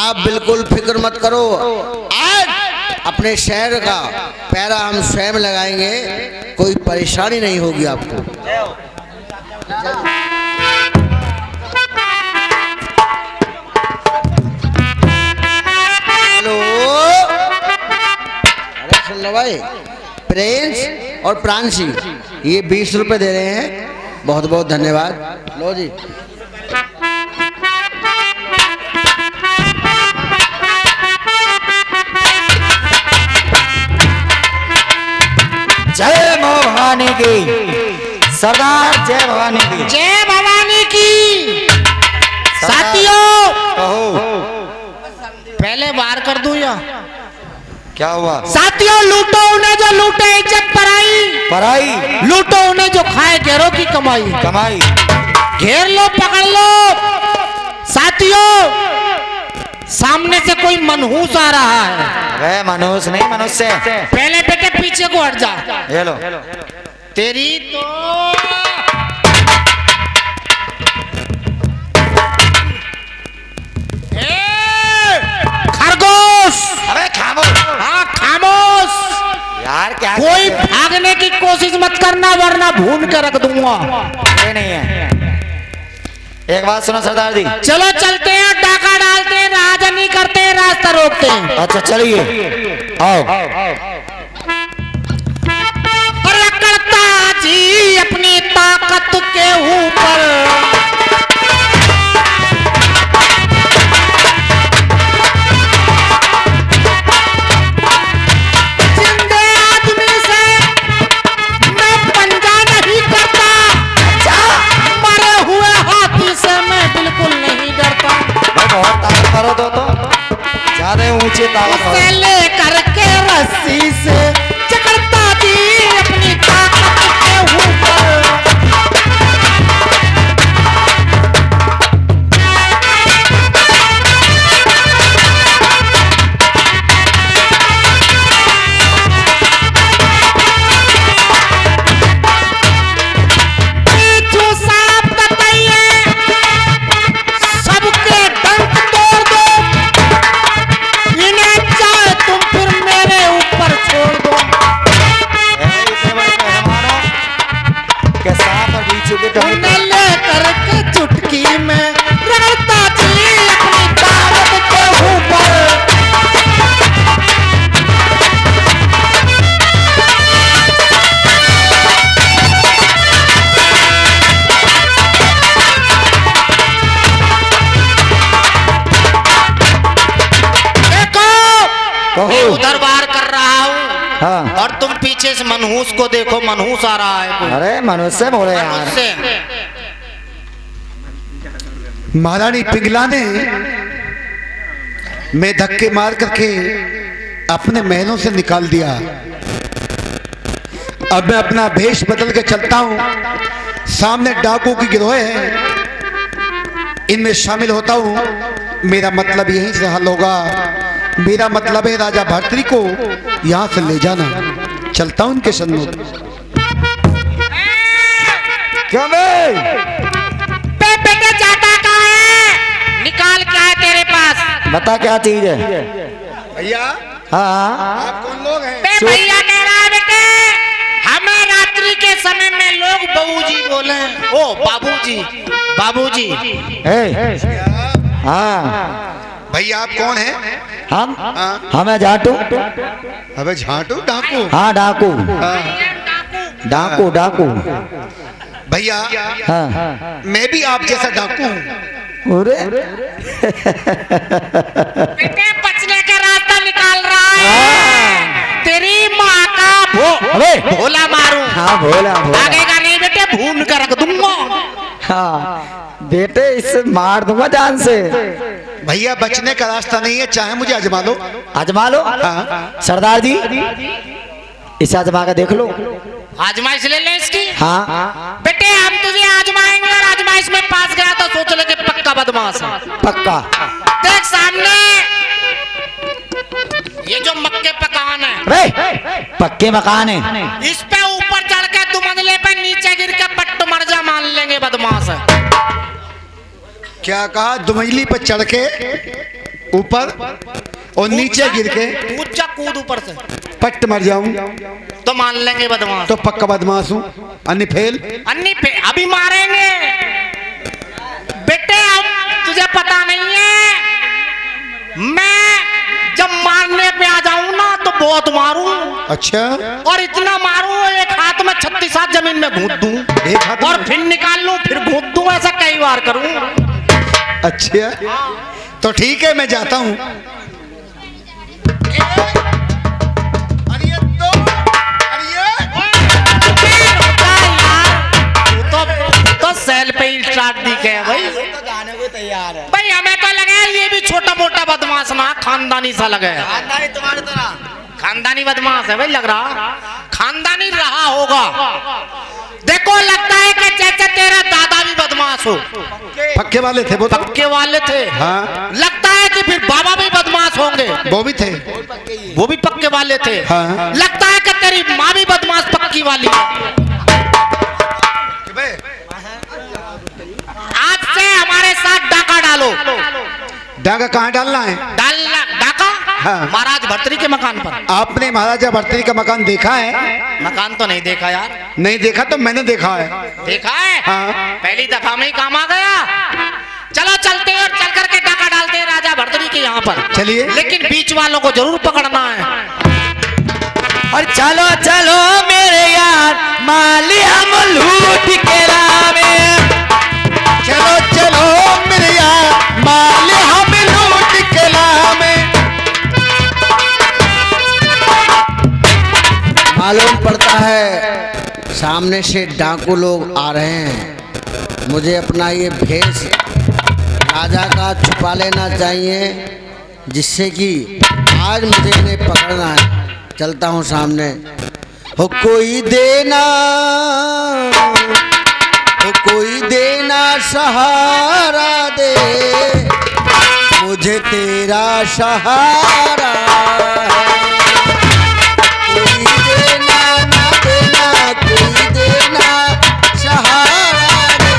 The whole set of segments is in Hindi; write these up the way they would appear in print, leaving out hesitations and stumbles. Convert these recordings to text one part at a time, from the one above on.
आप बिल्कुल फिक्र मत करो, आज अपने शहर का पैरा हम स्वयं लगाएंगे, कोई परेशानी नहीं होगी आपको। हेलो, अरे सुन लो भाई, प्रिंस और प्रांशी ये 20 रुपए दे रहे हैं, बहुत बहुत धन्यवाद। लो जी। जय भवानी की सरदार, जय भवानी की, जय भवानी की। साथियों, पहले बार कर दूं या क्या हुआ? साथियों, लूटो उन्हें जो लूटे इज्जत पराई, लूटो उन्हें जो खाए घेरों की कमाई। घेर लो, पकड़ लो। साथियों, सामने से कोई मनहूस आ रहा है। वे मनहूस नहीं, मनुष्य। पहले बेटे पीछे को हट जा। ये लो। तेरी तो खरगोश। अबे खामोश। हाँ, खामोश यार, क्या कोई भागने की कोशिश मत करना, वरना भून के रख दूंगा। ये नहीं है। एक बात सुनो सरदार जी। चलो चलते हैं, डाका डालते हैं, राजनी करते हैं, रास्ता रोकते हैं। अच्छा चलिए, आओ। रखता जी अपनी ताकत के ऊपर, जिंदे आदमी से मैं पंजा नहीं करता, मरे हुए हाथी से मैं बिल्कुल नहीं डरता। बहुत ताकत करो तो ज्यादा ऊंची ताकत से लेकर के रस्सी से जकड़ता जी अपनी ताकत के ऊपर। पीछू साफ बताइए, सबके डंक तोड़ दो, इन्हें चाहे तुम फिर मेरे ऊपर छोड़ दो। के साथ और बीच के उन्हें लेकर के चुटकी में रगड़ता जी अपनी ताकत के ऊपर। देखो, मैं उधर बार कर रहा हूँ, हाँ। और तुम पीछे से मनहूस को देखो, मनहूस आ रहा है कोई। अरे मनुष्य बोले यार। मनुष्य। महारानी पिंगला ने मैं धक्के मार करके अपने महलों से निकाल दिया। अब मैं अपना भेष बदल के चलता हूं, सामने डाकू की गिरोह है, इनमें शामिल होता हूं। मेरा मतलब यहीं से हल होगा। मेरा मतलब है राजा भर्तृ को यहां से ले जाना। चलता हूं उनके सन्मुख। क्यों बे? बेटे जाता कहाँ है? निकाल क्या है तेरे पास? बता क्या चीज है? भैया, हाँ, आप कौन लोग हैं? भैया कह रहा है बेटे, हमें रात्रि के समय में लोग बाबूजी बोले। ओ बाबूजी, बाबूजी। हाँ, भैया आप कौन हैं? हमें जाटू। अबे झाटू डाकू? हाँ, डाकू। डाकू। भैया, हाँ। मैं भी आप जैसा डाकू हूँ। अरे बेटे बचने का रास्ता निकाल रहा है। तेरी माँ का अबे भोला मारूं। हाँ, भोला। आगेगा नहीं बेटे, भून कर रख दूंगा। हाँ बेटे, इससे मार दूंगा जान से। भैया बचने का रास्ता नहीं है, चाहे मुझे आजमा लो। आजमा लो। हाँ। सरदार जी, इसे आजमा कर देख लो। आजमाइश ले ले इसकी। हाँ बेटे हम तुझे आजमाएंगे, और आजमाइश में पास गया तो सोच ले कि पक्का बदमाश है। पक्का। देख सामने ये जो मक्के पकान है, रे पक्के मकान है। इस पे ऊपर चढ़ के तू मंजिले पे नीचे गिर के पट्ट मर जा, मान लेंगे बदमाश है। क्या कहा? दुमैली पर चढ़ के ऊपर और नीचे गिर के कूद जा, कूद ऊपर से पट्ट मर जाऊं तो मान लेंगे बदमाश। तो पक्का बदमाश हूं। अन्य फेल। अन्नी पे अभी मारेंगे बेटे, अब तुझे पता नहीं है, मैं जब मारने पे आ जाऊं ना तो बहुत मारूं। अच्छा, और इतना मारूं एक हाथ में 36 हाथ जमीन में घूंट दूं, एक हाथ और में? फिर निकाल लूं, फिर घूंट दूं, ऐसा कई बार करूं। अच्छा तो ठीक है, मैं जाता हूं। तो सेल पे ही स्टार्ट दिखे है भाई। तो गाने को तैयार है। भाई हमें तो लगे ये भी छोटा मोटा बदमाश ना, खानदानी सा लगे। खानदानी तुम्हारी तरह खानदानी बदमाश है भाई, लग रहा खानदानी रहा होगा। देखो लगता है कि जैसे तेरा दादा भी बदमाश हो। पक्के वाले थे वो तो। पक्के वाले थे। हाँ। लगता है कि फिर बाबा भी बदमाश होंगे। वो भी थे। वो भी पक्के वाले थे। हाँ। लगता है कि तेरी माँ भी बदमाश पक्की वाली है। आज से हमारे साथ डाका डालो। डाका कहाँ डालना है? डालना डाका? हाँ। महाराज भर्तरी के मकान पर। आपने महाराजा भर्तरी का मकान देखा है? मकान तो नहीं देखा यार। नहीं देखा तो मैंने देखा है। देखा है? हाँ। पहली दफा में ही काम आ गया। चलो चलते हैं और चल करके डाका डालते हैं राजा भर्तरी के यहाँ पर। चलिए। लेकिन बीच वालों को जरूर पकड़ना है। और चलो चलो मेरे यार, माली हम लूट के लावे। चलो चलो मेरे यार, माल हम लूट के लावे। मालूम पड़ता है सामने से डाकू लोग आ रहे हैं। मुझे अपना ये भेष राजा का छुपा लेना चाहिए, जिससे कि आज मुझे इन्हें पकड़ना है। चलता हूँ सामने। हो कोई देना, हो कोई देना सहारा दे, मुझे तेरा सहारा है। कोई देना ना देना, कोई देना सहारा दे,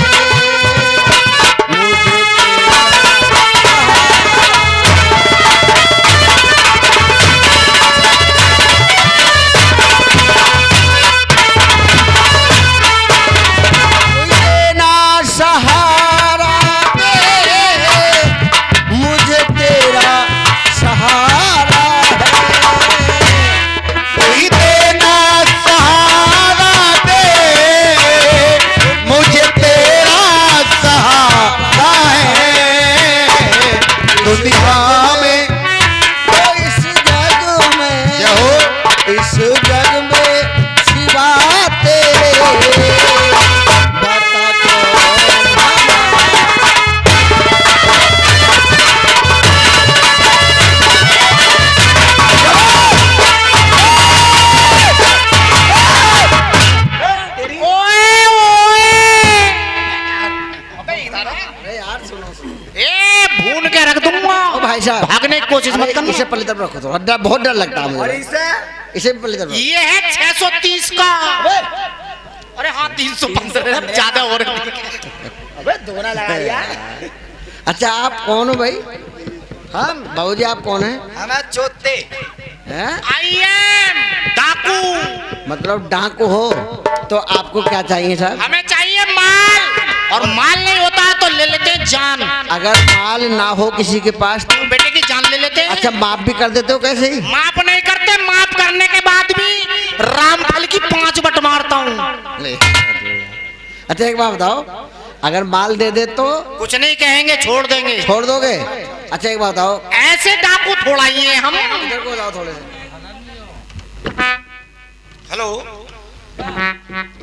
मुझे तेरा सहारा दे, मुझे तेरा सहारा है। कोई देना सहारा दे, मुझे तेरा सहारा है। दुनिया में तो इस जग में, इस जग में सिवा तेरे बता भून के रख दूंगा। भाई साहब भागने की कोशिश मत करना। इसे पल्ली तरफ रखो, तो डर, बहुत डर लगता है मुझे। इसे भी पल्ली तरफ रखो। ये है 630 का। अरे हाँ 315 ज्यादा हो रहा है। अबे दोना लगा यार। अच्छा आप कौन हो भाई? हाँ बाबूजी आप कौन है? हमें चोते हैं? आई एम डाकू। मतलब डाकू हो तो आपको क्या चाहिए साहब? हमें चाहिए माल, और माल नहीं होता है तो ले लेते हैं जान। अगर माल ना हो किसी के पास तो बेटे की जान ले लेते हैं। अच्छा माफ भी कर देते हो कैसे ही? माफ नहीं करते, माफ करने के बाद भी रामफल की 5 बट मारता हूँ। अच्छा एक बात बताओ, अगर माल दे दे तो कुछ नहीं कहेंगे, छोड़ देंगे। छोड़ दोगे? अच्छा एक बात बताओ। ऐसे डाकू थोड़ा ही है हम। इधर को जाओ थोड़े से। हेलो,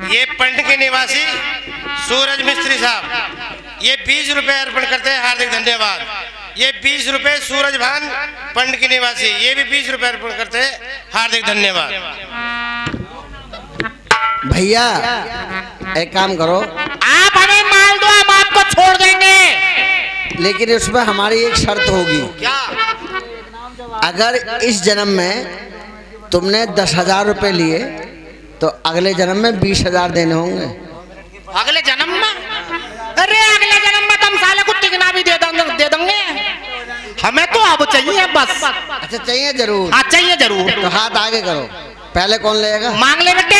ये पंड के निवासी सूरज मिस्त्री साहब, ये 20 रुपए अर्पण करते हैं, हार्दिक धन्यवाद। ये 20 रुपए सूरज भान पंड के निवासी, ये भी 20 रुपए अर्पण करते हैं, हार्दिक धन्यवाद। भैया एक काम करो, आप हमें माल दो, हम आपको छोड़ देंगे। लेकिन उसमें हमारी एक शर्त होगी। क्या? अगर इस जन्म में तुमने 10,000 रुपए लिए तो अगले जन्म में 20,000 देने होंगे। अगले जन्म में? अरे अगले जन्म में तुम साले को तिगना भी दे देंगे। हमें तो अब अच्छा चाहिए जरूर। हाँ चाहिए जरूर। तो हाथ आगे करो, पहले कौन लेगा? मांग ले बेटे।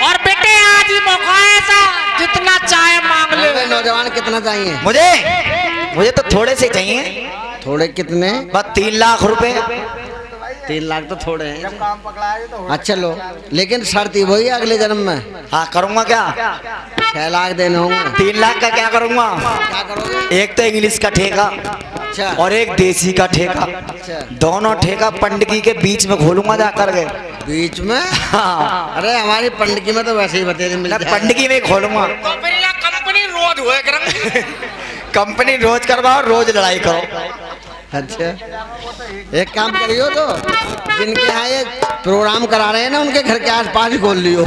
और बेटे आज ही मौका है ऐसा, जितना चाहे मांग ले। अरे नौजवान कितना चाहिए? मुझे तो थोड़े से चाहिए। थोड़े कितने? बस 3 लाख रुपए। 3 लाख तो थोड़े हैं। अच्छा लो, लेकिन शर्त ही वही अगले जन्म में। हाँ करूँगा क्या? 6 लाख देने होंगे। 3 लाख का क्या करूँगा? क्या करोगे? एक तो इंग्लिश का ठेका अच्छा और एक देसी का ठेका। अच्छा, दोनों ठेका पंडगी के बीच में खोलूंगा जाकर के। बीच में? हाँ अरे हमारी पंडकी में तो वैसे ही बतेरे मिल जाएगा। पंडगी में खोलूंगा। तो फिर यहाँ कंपनी रोज हुए करेंगे। कंपनी रोज करवाओ, रोज लड़ाई करो। अच्छा एक काम करियो, तो जिनके यहाँ ये प्रोग्राम करा रहे हैं ना, उनके घर के आसपास ही खोल लियो।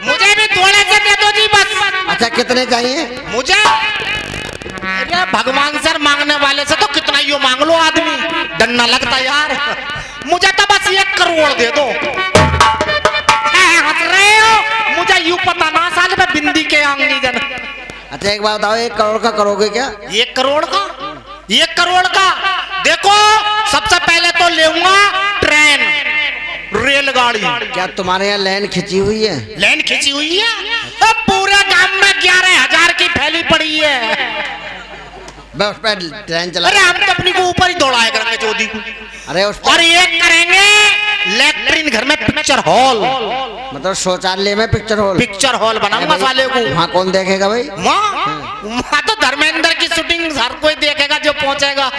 मुझे भी थोड़े से दे दो जी बस। अच्छा कितने चाहिए? मुझे अरे भगवान सर मांगने वाले से तो कितना ही मांग लो आदमी, डर ना लगता यार। मुझे तो बस 1 करोड़ दे दो। हंस रहे हो? मुझे यूं पता ना साल में बिंदी के आंगनी जन। अच्छा एक बात बताओ, 1 करोड़ का करोगे क्या? 1 करोड़ का? 1 करोड़ का देखो, सबसे पहले तो लेऊंगा ट्रेन, रेलगाड़ी। क्या तुम्हारे यहाँ लाइन खिंची हुई है? लाइन खींची हुई है? तो पूरे गांव में 11,000 की फैली पड़ी है। बस उस पर ट्रेन चला। अरे हम तो अपनी को ऊपर ही दौड़ाया करेंगे चौधरी को। अरे उस और ये करेंगे लेट्रिन घर में पिक्चर हॉल, मतलब शौचालय में पिक्चर हॉल। पिक्चर हॉल बनाऊंगा साले को। वहाँ कौन देखेगा भाई? वहाँ तो धर्मेंद्र की शूटिंग हर कोई देखेगा जो पहुंचेगा।